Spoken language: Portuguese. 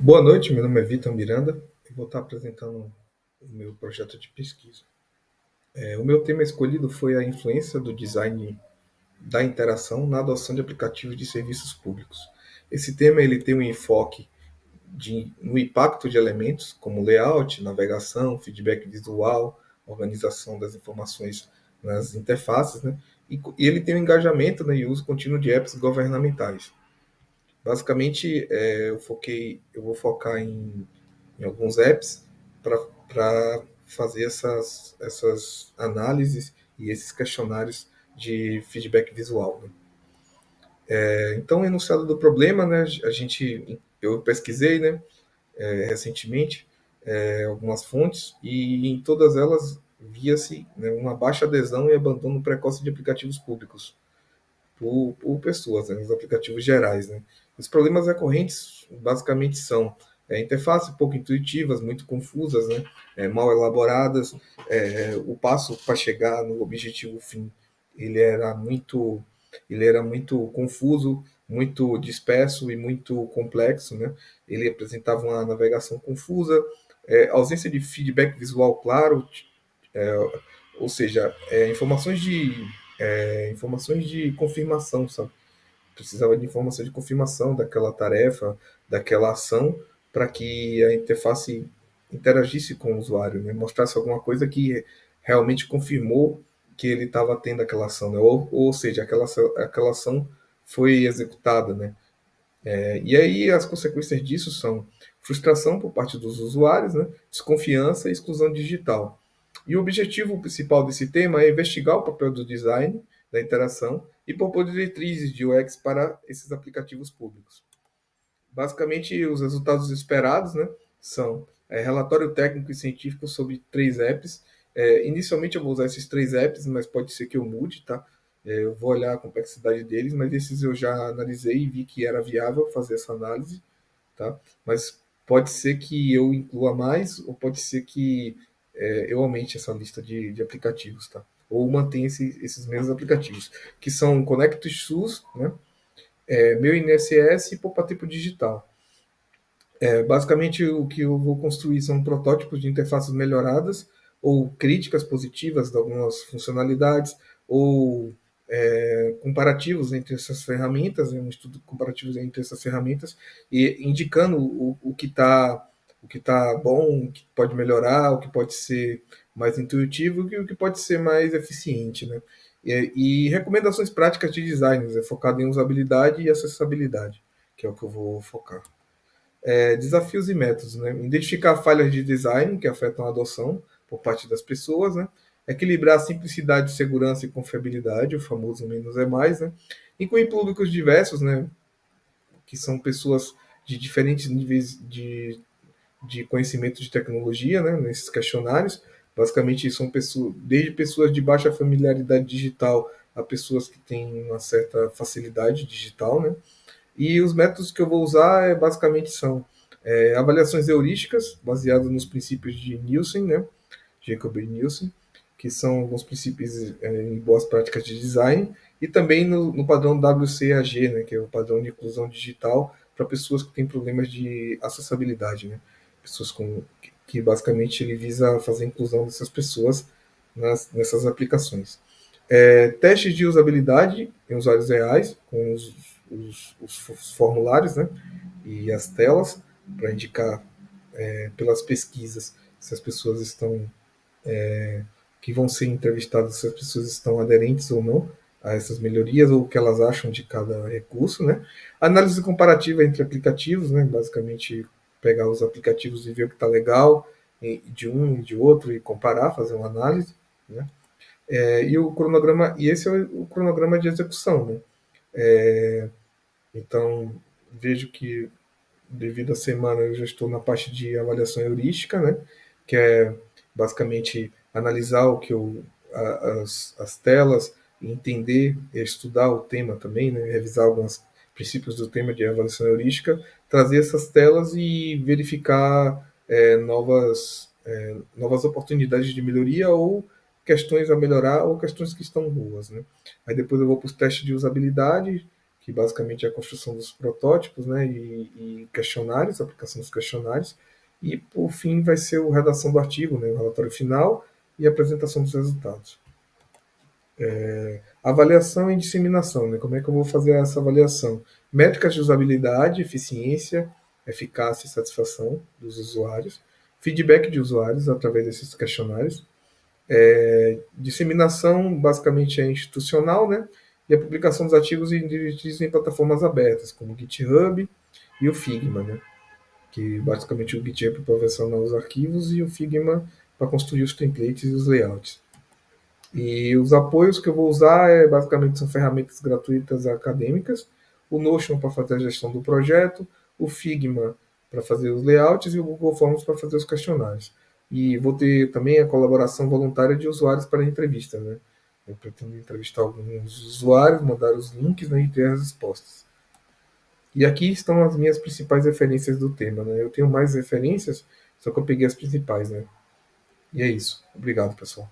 Boa noite, meu nome é Vitor Miranda e vou estar apresentando o meu projeto de pesquisa. O meu tema escolhido foi a influência do design da interação na adoção de aplicativos de serviços públicos. Esse tema ele tem um enfoque no impacto de elementos como layout, navegação, feedback visual, organização das informações nas interfaces, né? E ele tem um engajamento, né, e uso contínuo de apps governamentais. Basicamente, eu vou focar em alguns apps para fazer essas análises e esses questionários de feedback visual. Né? Então, enunciado do problema, né, eu pesquisei, né, recentemente algumas fontes e em todas elas via-se, né, uma baixa adesão e abandono precoce de aplicativos públicos por pessoas, né, nos aplicativos gerais. Né. Os problemas recorrentes basicamente são interfaces pouco intuitivas, muito confusas, né, mal elaboradas, o passo para chegar no objetivo fim ele era muito ele era muito confuso, muito disperso e muito complexo, né? Ele apresentava uma navegação confusa, ausência de feedback visual claro, ou seja, informações de confirmação, sabe? Precisava de informação de confirmação daquela tarefa, daquela ação, para que a interface interagisse com o usuário, né? Mostrasse alguma coisa que realmente confirmou que ele estava tendo aquela ação, né? Ou seja, aquela ação foi executada, né? E aí as consequências disso são frustração por parte dos usuários, né? Desconfiança e exclusão digital. E o objetivo principal desse tema é investigar o papel do design, da interação e propor diretrizes de UX para esses aplicativos públicos. Basicamente, os resultados esperados, né, são relatório técnico e científico sobre 3 apps. Inicialmente eu vou usar esses 3 apps, mas pode ser que eu mude, tá? Eu vou olhar a complexidade deles, mas esses eu já analisei e vi que era viável fazer essa análise, tá? Mas pode ser que eu inclua mais, ou pode ser que eu aumente essa lista de aplicativos, tá? Ou mantenha esses mesmos aplicativos, que são Connect SUS, né? Meu INSS e Poupa Tempo Digital. Basicamente, o que eu vou construir são protótipos de interfaces melhoradas ou críticas positivas de algumas funcionalidades ou comparativos entre essas ferramentas, um estudo comparativo entre essas ferramentas e indicando o que tá bom, o que pode melhorar, o que pode ser mais intuitivo e o que pode ser mais eficiente, né? E recomendações práticas de design, focado em usabilidade e acessibilidade, que é o que eu vou focar. Desafios e métodos, né? Identificar falhas de design que afetam a adoção por parte das pessoas, né? Equilibrar simplicidade, segurança e confiabilidade, o famoso menos é mais, né? Incluir públicos diversos, né? Que são pessoas de diferentes níveis de conhecimento de tecnologia, né? Nesses questionários. Basicamente, são pessoas, desde pessoas de baixa familiaridade digital a pessoas que têm uma certa facilidade digital, né? E os métodos que eu vou usar basicamente são avaliações heurísticas, baseadas nos princípios de Nielsen, né? Jacob e Nielsen, que são alguns princípios em boas práticas de design, e também no padrão WCAG, né? Que é o padrão de inclusão digital para pessoas que têm problemas de acessibilidade, né? Pessoas que basicamente ele visa fazer a inclusão dessas pessoas nessas aplicações. Testes de usabilidade em usuários reais, com os formulários, né, e as telas, para indicar pelas pesquisas se as pessoas estão, que vão ser entrevistadas, se as pessoas estão aderentes ou não a essas melhorias, ou o que elas acham de cada recurso. Né. Análise comparativa entre aplicativos, né, basicamente pegar os aplicativos e ver o que está legal de um e de outro e comparar, fazer uma análise. Né. E o cronograma, e esse é o cronograma de execução, né? Então, vejo que devido à semana eu já estou na parte de avaliação heurística, né? Que é basicamente analisar o que as telas, entender, estudar o tema também, né? Revisar alguns princípios do tema de avaliação heurística, trazer essas telas e verificar novas oportunidades de melhoria ou questões a melhorar ou questões que estão boas, né? Aí depois eu vou para os testes de usabilidade, que basicamente é a construção dos protótipos, né, e questionários, aplicação dos questionários, e por fim vai ser a redação do artigo, né, o relatório final e a apresentação dos resultados. Avaliação e disseminação, né, como é que eu vou fazer essa avaliação? Métricas de usabilidade, eficiência, eficácia e satisfação dos usuários, feedback de usuários através desses questionários, disseminação basicamente é institucional, né? E a publicação dos artigos e diretrizes em plataformas abertas, como o GitHub e o Figma, né? Que basicamente o GitHub para versionar os arquivos e o Figma para construir os templates e os layouts. E os apoios que eu vou usar basicamente são ferramentas gratuitas acadêmicas, o Notion para fazer a gestão do projeto, o Figma para fazer os layouts e o Google Forms para fazer os questionários. E vou ter também a colaboração voluntária de usuários para a entrevista, né? Eu pretendo entrevistar alguns usuários, mandar os links, né, e ter as respostas. E aqui estão as minhas principais referências do tema, né? Eu tenho mais referências, só que eu peguei as principais, né? E é isso. Obrigado, pessoal.